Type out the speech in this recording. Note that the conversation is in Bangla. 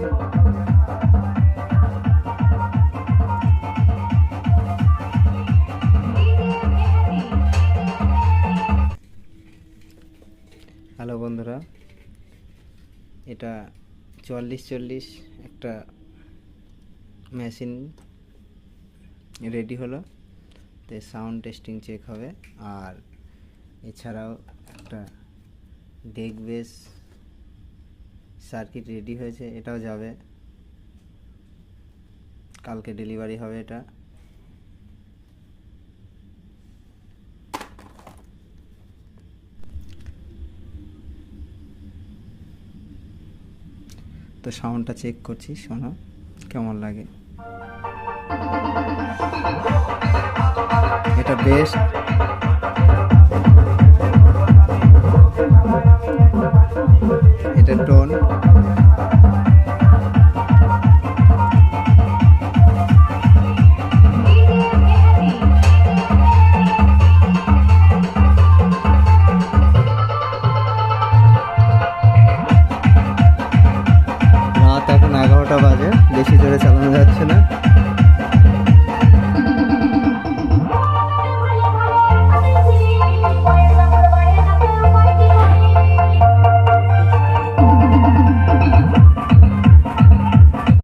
হ্যালো বন্ধুরা, এটা 4440 একটা মেশিন রেডি হলো। তো সাউন্ড টেস্টিং চেক হবে, আর এছাড়াও একটা ডেক বেস সার্কিট রেডি হয়েছে, এটাও যাবে, কালকে ডেলিভারি হবে এটা। তো সাউন্ডটা চেক করছি, শোনো কেমন লাগে। এটা বেস্ট, এটা টোন, রাত এখন 11টা বাজে, বেশি জোরে চালানো যাচ্ছে না।